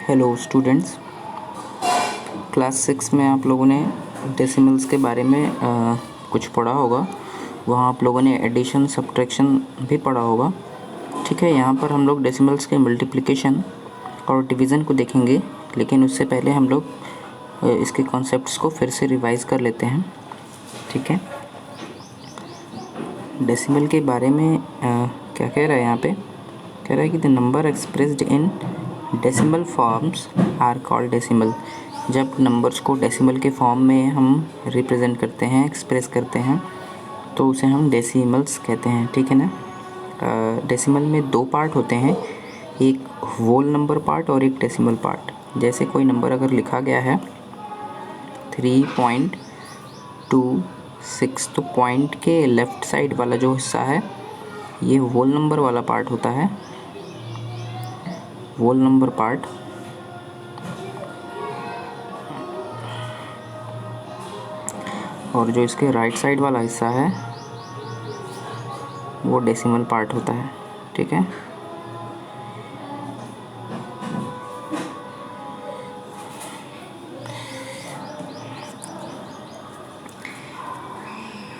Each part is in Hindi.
हेलो स्टूडेंट्स, क्लास 6 में आप लोगों ने डेसिमल्स के बारे में कुछ पढ़ा होगा। वहाँ आप लोगों ने एडिशन सब्ट्रैक्शन भी पढ़ा होगा। ठीक है, यहाँ पर हम लोग डेसिमल्स के मल्टीप्लिकेशन और डिवीज़न को देखेंगे, लेकिन उससे पहले हम लोग इसके कॉन्सेप्ट्स को फिर से रिवाइज़ कर लेते हैं। ठीक है, डेसिमल के बारे में क्या कह रहा है यहाँ पे? कह रहा है कि the number expressed in decimal forms are called decimal. जब नंबर्स को डेसिमल के फॉर्म में हम रिप्रेजेंट करते हैं, एक्सप्रेस करते हैं, तो उसे हम डेसिमल्स कहते हैं। ठीक है ना। डेसिमल में दो पार्ट होते हैं, एक होल नंबर पार्ट और एक डेसिमल पार्ट। जैसे कोई नंबर अगर लिखा गया है 3.26, तो पॉइंट के लेफ़्ट साइड वाला जो हिस्सा है ये होल नंबर वाला पार्ट होता है, होल नंबर पार्ट। और जो इसके राइट साइड वाला हिस्सा है वो डेसिमल पार्ट होता है। ठीक है,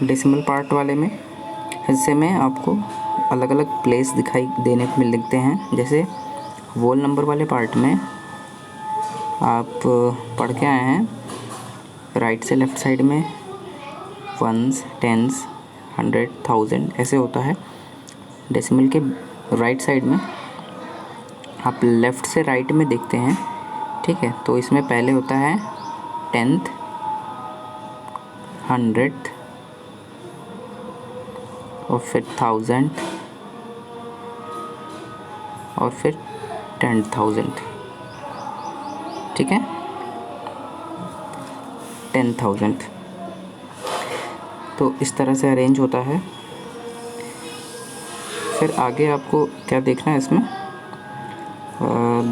डेसिमल पार्ट वाले में हिस्से में आपको अलग अलग प्लेस दिखाई देने को मिलते हैं। जैसे होल नंबर वाले पार्ट में आप पढ़ के आए हैं, राइट से लेफ़्ट साइड में वंस, टेंस, 100, 1000 ऐसे होता है। डेसिमल के राइट साइड में आप लेफ़्ट से राइट में देखते हैं। ठीक है, तो इसमें पहले होता है 10th, 100th और फिर 1000 और फिर 10,000। ठीक है, 10,000। तो इस तरह से अरेंज होता है। फिर आगे आपको क्या देखना है इसमें?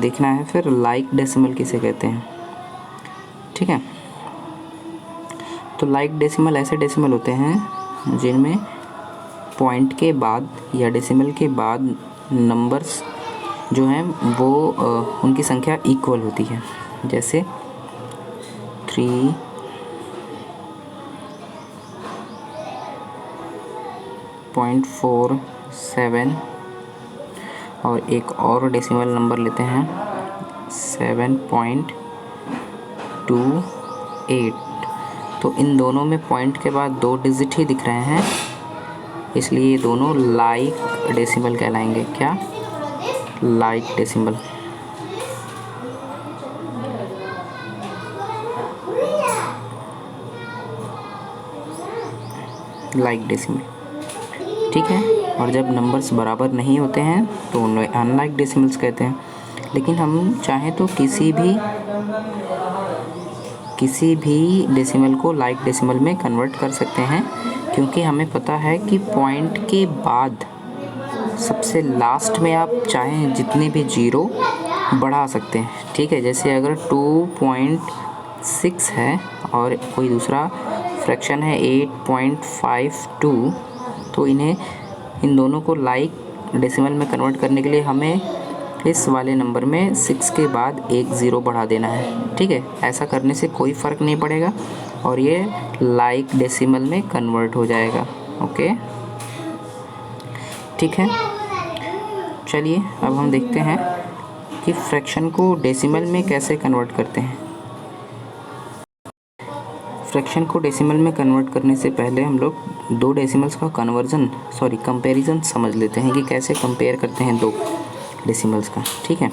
देखना है फिर लाइक डेसिमल किसे कहते हैं। ठीक है, तो लाइक डेसिमल ऐसे डेसिमल होते हैं जिनमें पॉइंट के बाद या डेसिमल के बाद नंबर्स जो हैं वो उनकी संख्या इक्वल होती है। जैसे 3.47 और एक और डेसिमल नंबर लेते हैं 7.28। तो इन दोनों में पॉइंट के बाद 2 डिजिट ही दिख रहे हैं, इसलिए ये दोनों लाइक डेसिमल कहलाएंगे। क्या? Like decimal. Like decimal. ठीक है, और जब नंबर्स बराबर नहीं होते हैं तो उन्हें अनलाइक डेसिमल्स कहते हैं। लेकिन हम चाहें तो किसी भी डेसिमल को लाइक डेसिमल में कन्वर्ट कर सकते हैं, क्योंकि हमें पता है कि पॉइंट के बाद सबसे लास्ट में आप चाहें जितने भी जीरो बढ़ा सकते हैं। ठीक है, जैसे अगर 2.6 है और कोई दूसरा फ्रैक्शन है 8.52, तो इन दोनों को लाइक डेसिमल में कन्वर्ट करने के लिए हमें इस वाले नंबर में 6 के बाद एक ज़ीरो बढ़ा देना है। ठीक है, ऐसा करने से कोई फ़र्क नहीं पड़ेगा और ये लाइक डेसिमल में कन्वर्ट हो जाएगा। ओके, ठीक है। चलिए अब हम देखते हैं कि फ्रैक्शन को डेसिमल में कैसे कन्वर्ट करते हैं। फ्रैक्शन को डेसिमल में कन्वर्ट करने से पहले हम लोग दो डेसिमल्स का कंपैरिजन समझ लेते हैं कि कैसे कंपेयर करते हैं दो डेसिमल्स का। ठीक है,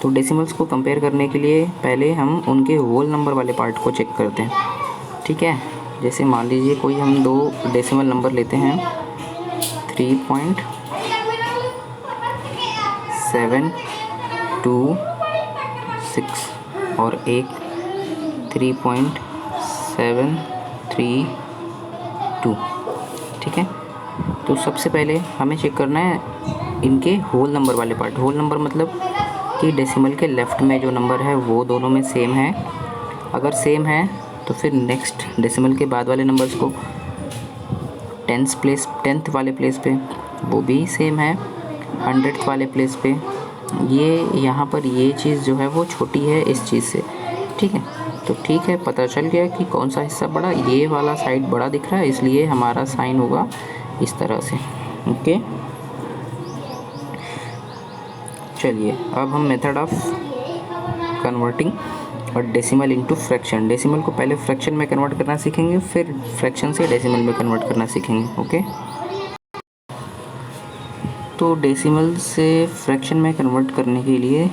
तो डेसिमल्स को कंपेयर करने के लिए पहले हम उनके होल नंबर वाले पार्ट को चेक करते हैं। ठीक है, जैसे मान लीजिए कोई हम दो डेसिमल नंबर लेते हैं 3.726 और एक 3.732। ठीक है, तो सबसे पहले हमें चेक करना है इनके होल नंबर वाले पार्ट। होल नंबर मतलब कि डेसिमल के लेफ़्ट में जो नंबर है वो दोनों में सेम है। अगर सेम है तो फिर नेक्स्ट डेसिमल के बाद वाले नंबर्स को 10th वाले प्लेस पे वो भी सेम है, 100th वाले प्लेस पे ये यहाँ पर ये चीज़ जो है वो छोटी है इस चीज़ से, ठीक है। तो ठीक है, पता चल गया कि कौन सा हिस्सा बड़ा, ये वाला साइड बड़ा दिख रहा है, इसलिए हमारा साइन होगा इस तरह से। ओके, चलिए अब हम मेथड ऑफ कन्वर्टिंग और डेसिमल इनटू फ्रैक्शन, डेसिमल को पहले फ्रैक्शन में कन्वर्ट करना सीखेंगे, फिर फ्रैक्शन से डेसिमल में कन्वर्ट करना सीखेंगे। ओके, तो डेसिमल से फ्रैक्शन में कन्वर्ट करने के लिए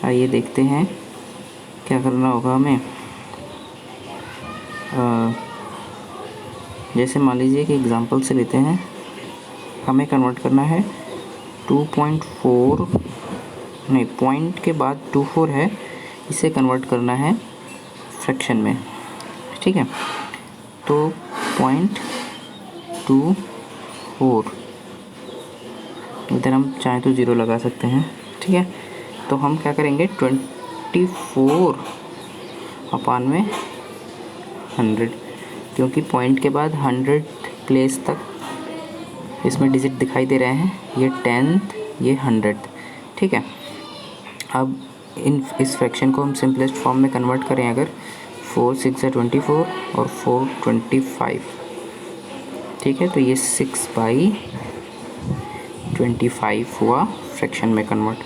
आइए देखते हैं क्या करना होगा हमें। जैसे मान लीजिए कि एग्जांपल से लेते हैं, हमें कन्वर्ट करना है 2.4 नहीं, पॉइंट के बाद 24 है, इसे कन्वर्ट करना है फ्रैक्शन में, ठीक है। तो 0.24 इधर हम चाहें तो ज़ीरो लगा सकते हैं, ठीक है। तो हम क्या करेंगे, 24 अपान में 100, क्योंकि पॉइंट के बाद 100 प्लेस तक इसमें डिजिट दिखाई दे रहे हैं, ये 10th, ये 100th, ठीक है। अब इस फ्रैक्शन को हम सिंपलेस्ट फॉर्म में कन्वर्ट करें अगर, 4 6 24 और 4 25, ठीक है। तो ये 6/25 हुआ फ्रैक्शन में कन्वर्ट,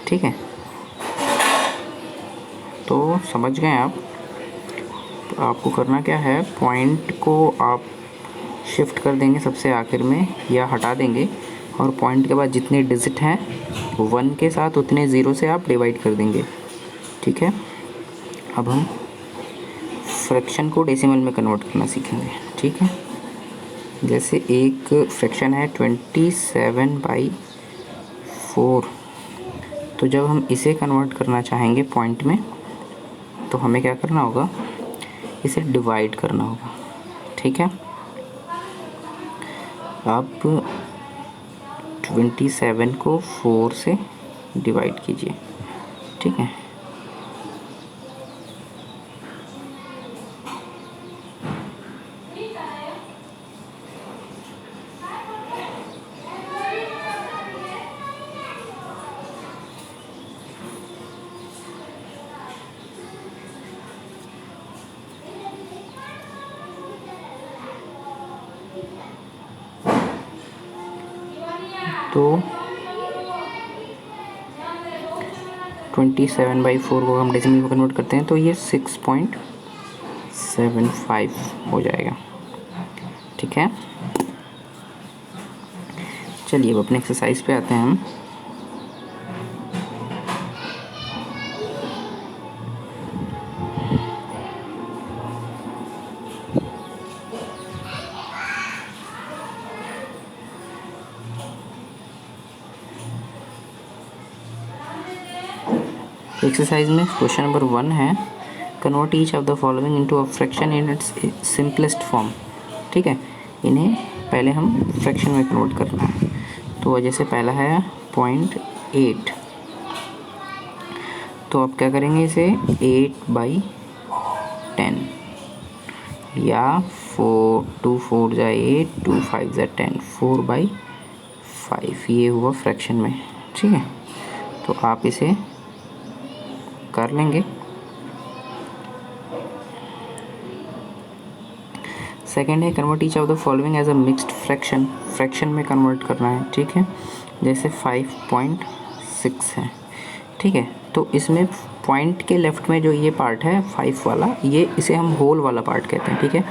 ठीक है। तो समझ गए आप, आपको करना क्या है, पॉइंट को आप शिफ्ट कर देंगे सबसे आखिर में या हटा देंगे, और पॉइंट के बाद जितने डिजिट हैं 1 के साथ उतने ज़ीरो से आप डिवाइड कर देंगे, ठीक है। अब हम फ्रैक्शन को डेसिमल में कन्वर्ट करना सीखेंगे, ठीक है। जैसे एक फ्रैक्शन है 27/4, तो जब हम इसे कन्वर्ट करना चाहेंगे पॉइंट में, तो हमें क्या करना होगा, इसे डिवाइड करना होगा, ठीक है। अब 27 को 4 से डिवाइड कीजिए, ठीक है। तो 27/4 को हम डेसिमल में कन्वर्ट करते हैं, तो ये 6.75 हो जाएगा, ठीक है। चलिए अब अपने एक्सरसाइज पे आते हैं हम। एक्सरसाइज में क्वेश्चन नंबर 1 है, convert each of the following into a fraction in its simplest form, ठीक है। इन्हें पहले हम फ्रैक्शन में कन्वर्ट करना है। तो जैसे पहला है 0.8, तो आप क्या करेंगे, इसे 8/10 या 4 2 4 जा 8 2 5 जा 10, 4/5, ये हुआ फ्रैक्शन में, ठीक है। तो आप इसे कर लेंगे। सेकेंड है, convert each of the following as a mixed fraction, fraction में कन्वर्ट करना है, ठीक है। जैसे 5.6 है, ठीक है। तो इसमें पॉइंट के लेफ्ट में जो ये पार्ट है 5 वाला, ये इसे हम होल वाला पार्ट कहते हैं, ठीक है।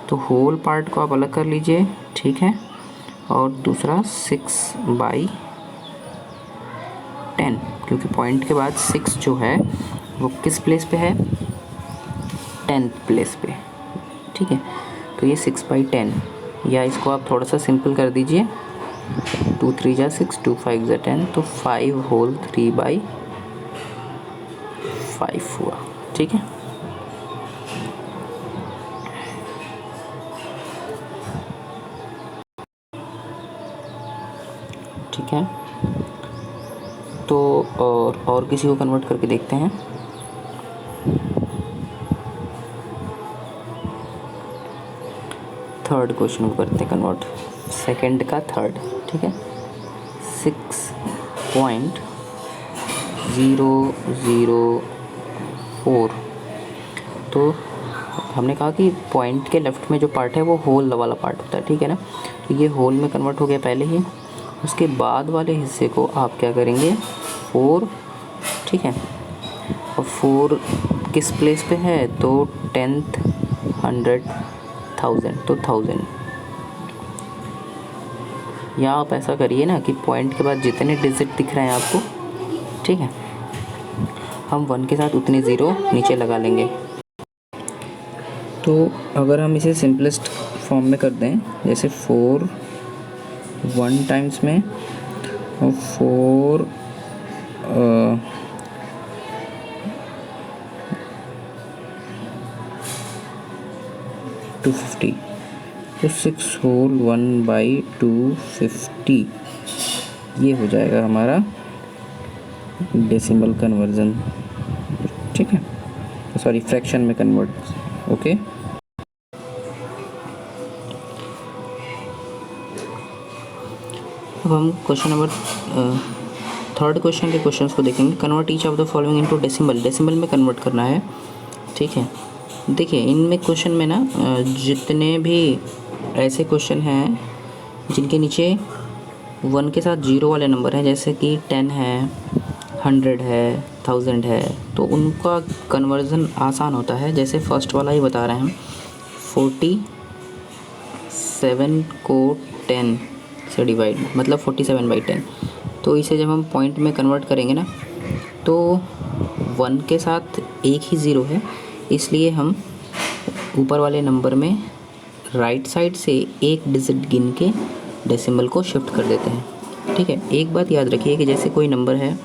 तो होल पार्ट को आप अलग कर लीजिए, ठीक है। और दूसरा 6/10, क्योंकि पॉइंट के बाद 6 जो है वो किस प्लेस पे है, 10th प्लेस पे, ठीक है। तो ये 6/10, या इसको आप थोड़ा सा सिंपल कर दीजिए, 2 3 जा 6 2 5 जा 10, तो 5 होल 3/5 हुआ, ठीक है। ठीक है, तो और किसी को कन्वर्ट करके देखते हैं। थर्ड क्वेश्चन को करते हैं कन्वर्ट, सेकंड का थर्ड, ठीक है। 004। तो हमने कहा कि पॉइंट के लेफ़्ट में जो पार्ट है वो होल वाला पार्ट होता है, ठीक है ना। तो ये होल में कन्वर्ट हो गया पहले ही। उसके बाद वाले हिस्से को आप क्या करेंगे, 4, ठीक है। और 4 किस प्लेस पे है, तो 10th, 100, 1000, तो 1000। या आप ऐसा करिए ना कि पॉइंट के बाद जितने डिजिट दिख रहे हैं आपको, ठीक है, हम 1 के साथ उतने ज़ीरो नीचे लगा लेंगे। तो अगर हम इसे सिंपलेस्ट फॉर्म में कर दें, जैसे 4 1 टाइम्स में और 4 250, तो 6 होल 1/250 ये हो जाएगा हमारा डेसिमल कन्वर्जन, ठीक है, सॉरी फ्रैक्शन में कन्वर्ट। ओके, अब हम क्वेश्चन नंबर थर्ड क्वेश्चन के क्वेश्चंस को देखेंगे। Convert each of the following into decimal, decimal में कन्वर्ट करना है, ठीक है। देखिए इनमें क्वेश्चन में ना जितने भी ऐसे क्वेश्चन हैं जिनके नीचे 1 के साथ 0 वाले नंबर हैं, जैसे कि 10 है, 100 है, 1000 है, तो उनका कन्वर्ज़न आसान होता है। जैसे फर्स्ट वाला ही बता रहे हैं हम, 47 को 10 से डिवाइड, मतलब 47/10। तो इसे जब हम पॉइंट में कन्वर्ट करेंगे ना, तो 1 के साथ एक ही ज़ीरो है, इसलिए हम ऊपर वाले नंबर में राइट साइड से एक डिजिट गिन के डेसिमल को शिफ्ट कर देते हैं, ठीक है। एक बात याद रखिए कि जैसे कोई नंबर है,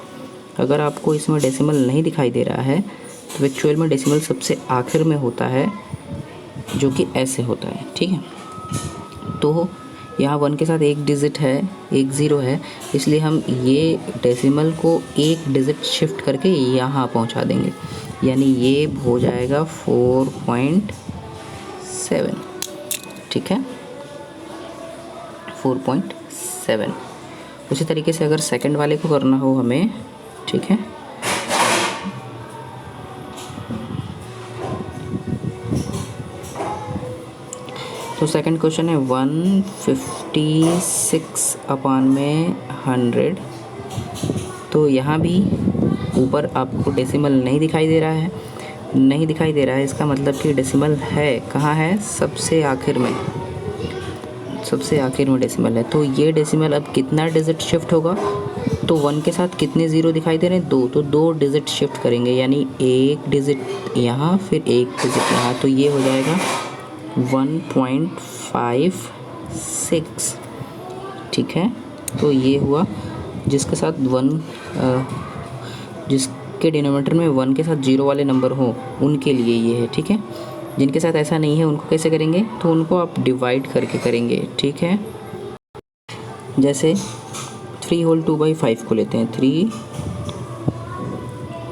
अगर आपको इसमें डेसिमल नहीं दिखाई दे रहा है, तो एक्चुअल में डेसिमल सबसे आखिर में होता है, जो कि ऐसे होता है, ठीक है। तो यहाँ 1 के साथ एक डिजिट है, एक ज़ीरो है, इसलिए हम ये डेसिमल को एक डिजिट शिफ्ट करके यहाँ पहुँचा देंगे, यानी ये हो जाएगा 4.7, ठीक है, 4.7। उसी तरीके से अगर सेकंड वाले को करना हो हमें, ठीक है, तो सेकंड क्वेश्चन है 156/100। तो यहाँ भी ऊपर आपको डेसिमल नहीं दिखाई दे रहा है, नहीं दिखाई दे रहा है, इसका मतलब कि डेसिमल है कहाँ है, सबसे आखिर में, सबसे आखिर में डेसिमल है। तो ये डेसिमल अब कितना डिजिट शिफ्ट होगा, तो 1 के साथ कितने ज़ीरो दिखाई दे रहे हैं, 2, तो 2 डिजिट शिफ्ट करेंगे, यानी एक डिजिट यहाँ फिर एक डिजिट यहाँ, तो ये हो जाएगा 1.56, ठीक है। तो ये हुआ जिसके साथ 1 जिसके डिनोमिनेटर में 1 के साथ 0 वाले नंबर हो उनके लिए ये है, ठीक है। जिनके साथ ऐसा नहीं है उनको कैसे करेंगे, तो उनको आप डिवाइड करके करेंगे, ठीक है। जैसे 3 होल 2/5 को लेते हैं, 3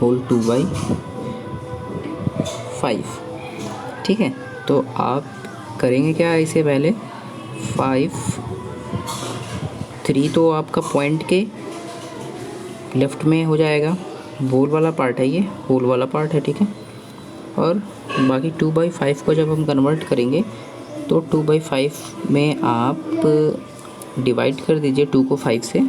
होल 2/5, ठीक है। तो आप करेंगे क्या, इसे पहले 3 तो आपका पॉइंट के लेफ़्ट में हो जाएगा, होल वाला पार्ट है, ये होल वाला पार्ट है, ठीक है। और बाकी 2/5 को जब हम कन्वर्ट करेंगे, तो 2/5 में आप डिवाइड कर दीजिए 2 को 5 से,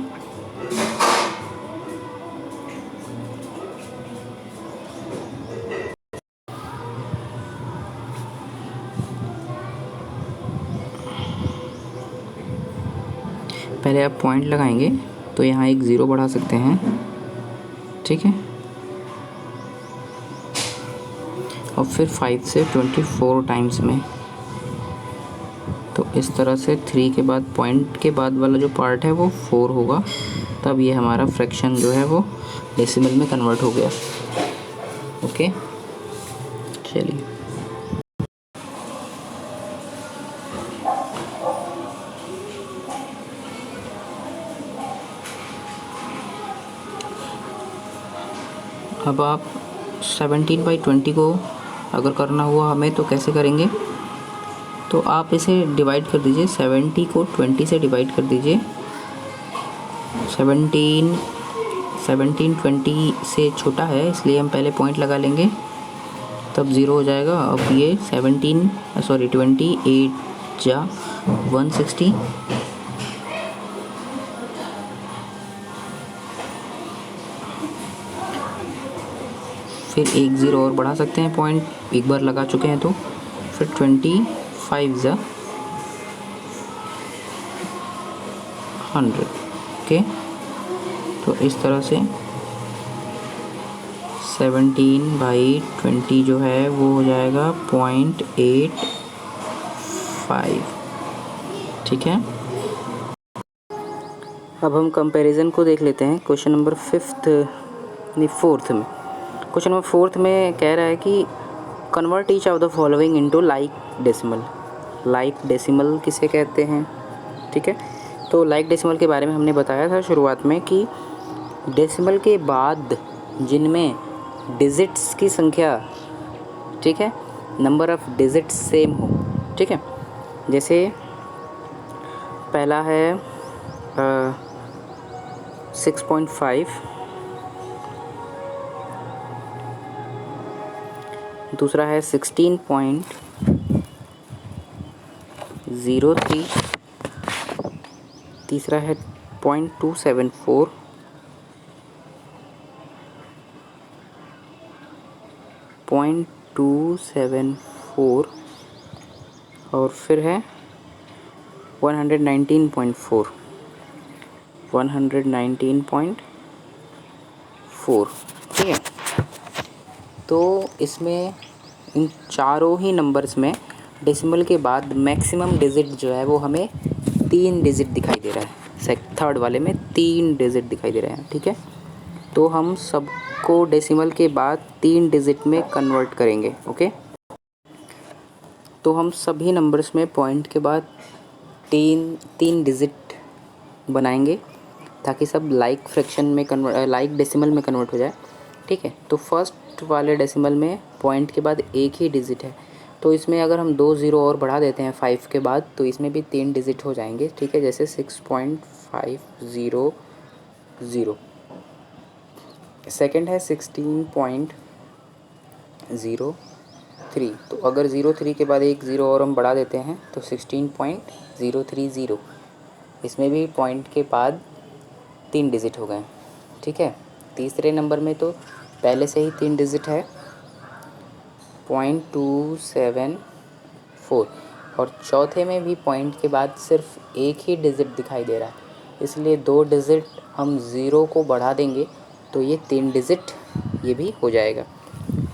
पहले आप पॉइंट लगाएंगे तो यहाँ एक ज़ीरो बढ़ा सकते हैं, ठीक है। और फिर 5 से 24 टाइम्स में, तो इस तरह से 3 के बाद पॉइंट के बाद वाला जो पार्ट है वो 4 होगा, तब ये हमारा फ्रैक्शन जो है वो डेसिमल में कन्वर्ट हो गया। ओके, चलिए अब आप 17/20 को अगर करना हुआ हमें तो कैसे करेंगे, तो आप इसे डिवाइड कर दीजिए, 70 को 20 से डिवाइड कर दीजिए, 17 17 20 से छोटा है, इसलिए हम पहले पॉइंट लगा लेंगे, तब 0 हो जाएगा। अब ये 28 जा 160, फिर एक 0 और बढ़ा सकते हैं, पॉइंट एक बार लगा चुके हैं तो, फिर 25 जा 100। ओके, तो इस तरह से 17/20 जो है वो हो जाएगा 0.85। ठीक है, अब हम कंपैरिजन को देख लेते हैं। क्वेश्चन नंबर फोर्थ में, क्वेश्चन नंबर फोर्थ में कह रहा है कि convert each of the following into like decimal. Like decimal किसे कहते हैं? ठीक है, तो लाइक डेसिमल के बारे में हमने बताया था शुरुआत में कि डेसिमल के बाद जिनमें डिजिट्स की संख्या, ठीक है, नंबर ऑफ डिजिट्स सेम हो। ठीक है, जैसे पहला है 6.5, दूसरा है 16.03, तीसरा है 0.274, और फिर है 119.4। ठीक है, तो इसमें इन चारों ही नंबर्स में डेसिमल के बाद मैक्सिमम डिजिट जो है वो हमें 3 डिजिट दिखाई दे रहा है। थर्ड वाले में 3 डिजिट दिखाई दे रहे हैं। ठीक है, तो हम सबको डेसिमल के बाद 3 डिजिट में कन्वर्ट करेंगे। ओके, तो हम सभी नंबर्स में पॉइंट के बाद 3 डिजिट बनाएंगे ताकि सब लाइक फ्रैक्शन में लाइक डेसिमल में कन्वर्ट हो जाए। ठीक है, तो फर्स्ट वाले डेसिमल में पॉइंट के बाद एक ही डिजिट है, तो इसमें अगर हम 2 0 और बढ़ा देते हैं 5 के बाद, तो इसमें भी 3 डिजिट हो जाएंगे। ठीक है, जैसे 6.500। सेकंड है 16.03, तो अगर 03 के बाद एक 0 और हम बढ़ा देते हैं तो 16.030, इसमें भी पॉइंट के बाद 3 डिजिट हो गए। ठीक है, तीसरे नंबर में तो पहले से ही 3 डिजिट है 0.274, और चौथे में भी पॉइंट के बाद सिर्फ एक ही डिजिट दिखाई दे रहा है, इसलिए 2 डिजिट हम 0 को बढ़ा देंगे तो ये 3 डिजिट ये भी हो जाएगा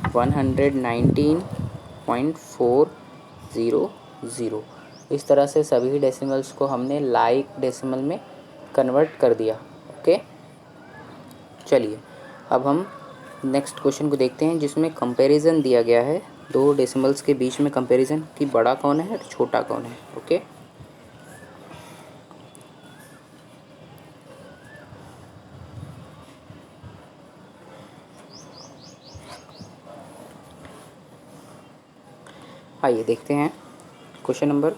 119.400। इस तरह से सभी डेसिमल्स को हमने लाइक डेसिमल में कन्वर्ट कर दिया। ओके, चलिए अब हम नेक्स्ट क्वेश्चन को देखते हैं, जिसमें कंपैरिजन दिया गया है 2 डेसिमल्स के बीच में कंपैरिजन कि बड़ा कौन है और छोटा कौन है। ओके, आइए देखते हैं क्वेश्चन नंबर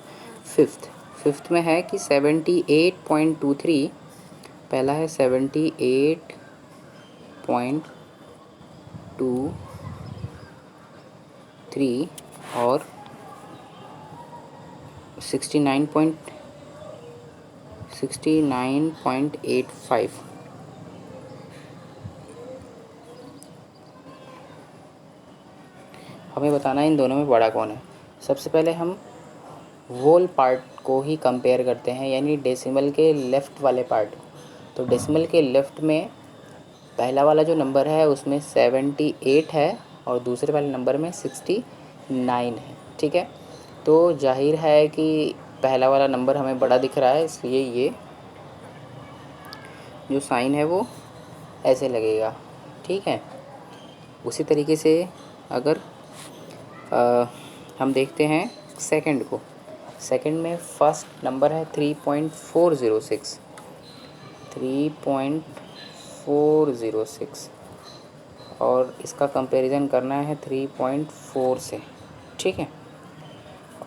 फिफ्थ में है कि 78.23, पहला है 78.23 और 69.85। हमें बताना है इन दोनों में बड़ा कौन है। सबसे पहले हम होल पार्ट को ही कंपेयर करते हैं, यानी डेसिमल के लेफ़्ट वाले पार्ट। तो डेसिमल के लेफ़्ट में पहला वाला जो नंबर है उसमें 78 है और दूसरे वाले नंबर में 69 है। ठीक है, तो जाहिर है कि पहला वाला नंबर हमें बड़ा दिख रहा है, इसलिए ये जो साइन है वो ऐसे लगेगा। ठीक है, उसी तरीके से अगर हम देखते हैं सेकंड को, सेकंड में फर्स्ट नंबर है 3.406 और इसका कंपैरिजन करना है 3.4 से। ठीक है,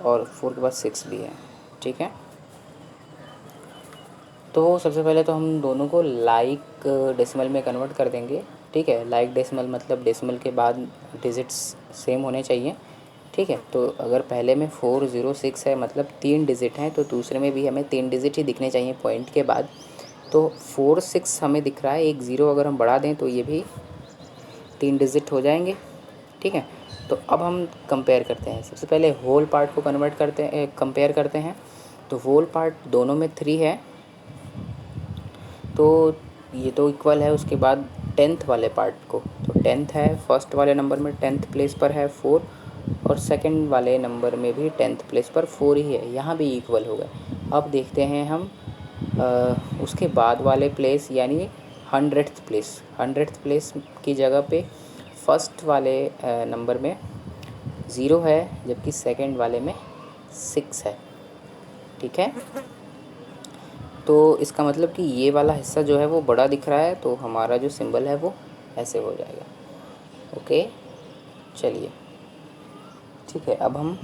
और 4 के बाद 6 भी है। ठीक है, तो सबसे पहले तो हम दोनों को लाइक डेसिमल में कन्वर्ट कर देंगे, ठीक है। लाइक डेसिमल मतलब डेसिमल के बाद डिजिट्स सेम होने चाहिए, ठीक है। तो अगर पहले में 406 है मतलब 3 डिजिट हैं, तो दूसरे में भी हमें 3 डिजिट ही दिखने चाहिए पॉइंट के बाद। तो 46 हमें दिख रहा है, एक ज़ीरो अगर हम बढ़ा दें तो ये भी 3 डिजिट हो जाएंगे, ठीक है। तो अब हम कंपेयर करते हैं। सबसे पहले होल पार्ट को कन्वर्ट करते हैं, कंपेयर करते हैं। तो होल पार्ट दोनों में 3 है, तो ये तो इक्वल है। उसके बाद 10th वाले पार्ट को, तो 10th है, फर्स्ट वाले नंबर में 10th प्लेस पर है 4, और सेकंड वाले नंबर में भी 10th प्लेस पर 4 ही है, यहाँ भी इक्वल हो गए। अब देखते हैं हम उसके बाद वाले प्लेस यानी 100th प्लेस। 100th प्लेस की जगह पे फर्स्ट वाले नंबर में 0 है, जबकि सेकंड वाले में 6 है, ठीक है। तो इसका मतलब कि ये वाला हिस्सा जो है वो बड़ा दिख रहा है, तो हमारा जो सिंबल है वो ऐसे हो जाएगा। ओके, चलिए ठीक है। अब हम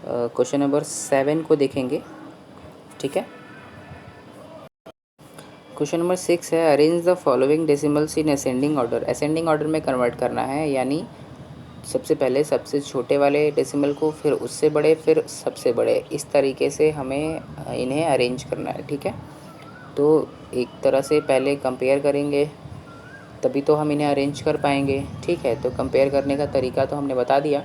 क्वेश्चन नंबर 7 को देखेंगे, ठीक है। क्वेश्चन नंबर 6 है, arrange the following decimals in ascending order. Ascending order में कन्वर्ट करना है, यानी सबसे पहले सबसे छोटे वाले डेसिमल को, फिर उससे बड़े, फिर सबसे बड़े, इस तरीके से हमें इन्हें अरेंज करना है, ठीक है। तो एक तरह से पहले कंपेयर करेंगे, तभी तो हम इन्हें अरेंज कर पाएंगे, ठीक है। तो कंपेयर करने का तरीका तो हमने बता दिया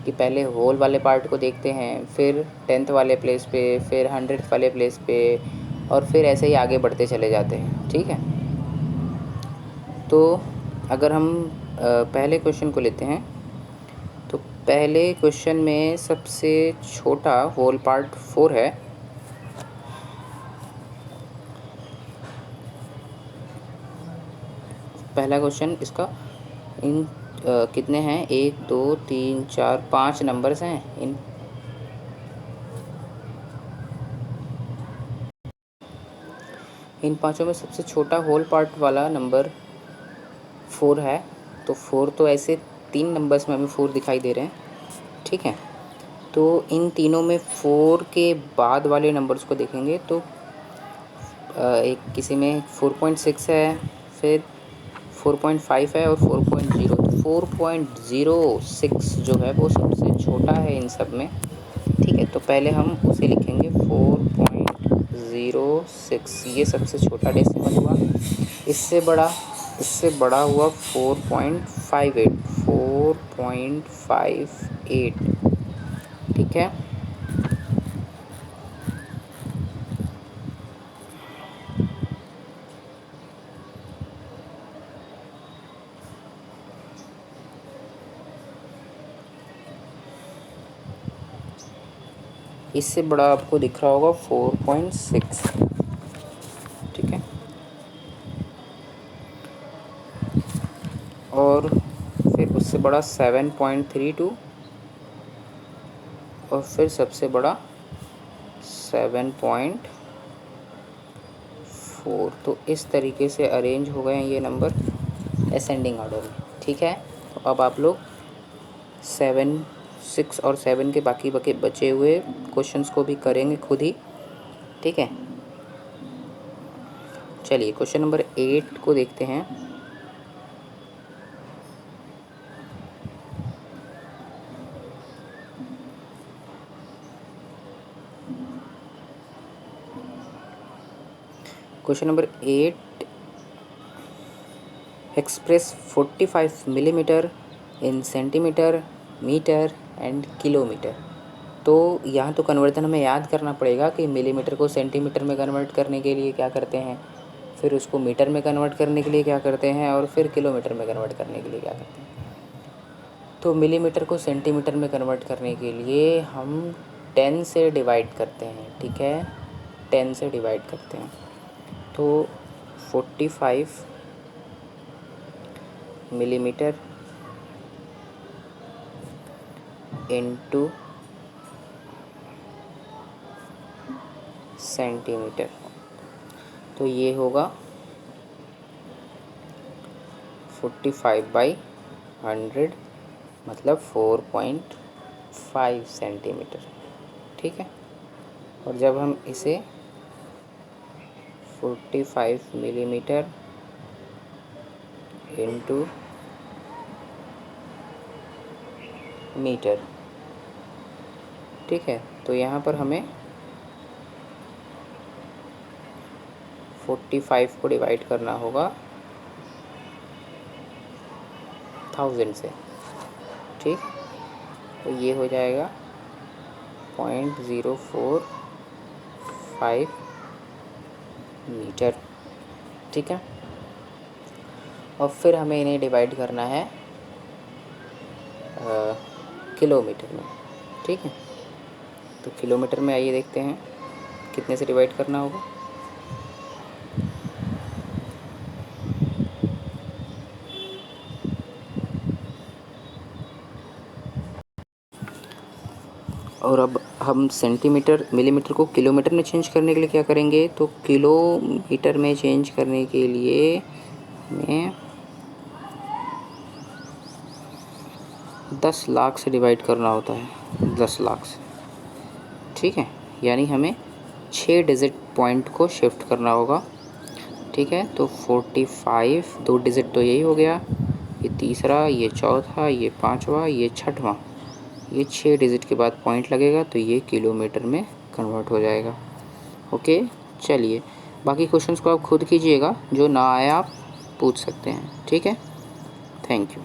कि पहले होल वाले पार्ट को देखते हैं, फिर 10th वाले प्लेस पे, फिर 100th वाले प्लेस पे, और फिर ऐसे ही आगे बढ़ते चले जाते हैं, ठीक है। तो अगर हम पहले क्वेश्चन को लेते हैं, तो पहले क्वेश्चन में सबसे छोटा होल पार्ट 4 है। पहला क्वेश्चन इसका इन कितने हैं, 1 2 3 4 5 नंबर्स हैं। इन पाँचों में सबसे छोटा होल पार्ट वाला नंबर 4 है। तो 4 तो ऐसे 3 नंबर्स में हमें 4 दिखाई दे रहे हैं, ठीक है। तो इन तीनों में 4 के बाद वाले नंबर्स को देखेंगे, तो एक किसी में 4.6 है, फिर 4.5 है, और 4.0। तो 4.06 जो है वो सबसे छोटा है इन सब में, ठीक है। तो पहले हम उसे लिखेंगे 4.06, ये सबसे छोटा डेसिमल हुआ। इससे बड़ा हुआ 4.58, 4.58, ठीक है। इससे बड़ा आपको दिख रहा होगा 4.6, ठीक है। और फिर उससे बड़ा 7.32, और फिर सबसे बड़ा 7.4। तो इस तरीके से अरेंज हो गए हैं ये नंबर असेंडिंग ऑर्डर में, ठीक है। तो अब आप लोग 7 6 और 7 के बाकी बचे हुए क्वेश्चंस को भी करेंगे खुद ही, ठीक है। चलिए क्वेश्चन नंबर 8 को देखते हैं। Question number 8, express 45 millimetre in centimetre, metre and kilometre. तो यहाँ तो कन्वर्जन हमें याद करना पड़ेगा कि मिलीमीटर को सेंटीमीटर में कन्वर्ट करने के लिए क्या करते हैं, फिर उसको मीटर में कन्वर्ट करने के लिए क्या करते हैं, और फिर किलोमीटर में कन्वर्ट करने के लिए क्या करते हैं। तो मिलीमीटर को सेंटीमीटर में कन्वर्ट करने के लिए हम 10 से डिवाइड करते हैं, ठीक है। 10 से डिवाइड करते हैं, तो 45 मिलीमीटर इंटू सेंटीमीटर, तो ये होगा 45/100 मतलब 4.5 सेंटीमीटर, ठीक है। और जब हम इसे 45 मिलीमीटर इंटू मीटर। ठीक है, तो यहाँ पर हमें 45 को डिवाइड करना होगा 1000 से। ठीक, तो ये हो जाएगा 0.045 मीटर। ठीक है, और फिर हमें इन्हें डिवाइड करना है किलोमीटर में। ठीक है, तो किलोमीटर में आइए देखते हैं कितने से डिवाइड करना होगा। और अब हम सेंटीमीटर मिलीमीटर को किलोमीटर में चेंज करने के लिए क्या करेंगे, तो किलोमीटर में चेंज करने के लिए हमें 10 लाख से डिवाइड करना होता है, 10 लाख से। ठीक है, यानी हमें 6 डिजिट पॉइंट को शिफ्ट करना होगा। ठीक है, तो 45 2 डिजिट तो यही हो गया, ये तीसरा, ये चौथा, ये पांचवा, ये छठवां, ये 6 डिजिट के बाद पॉइंट लगेगा तो ये किलोमीटर में कन्वर्ट हो जाएगा। ओके, चलिए बाकी क्वेश्चंस को आप खुद कीजिएगा, जो ना आए आप पूछ सकते हैं। ठीक है, थैंक यू।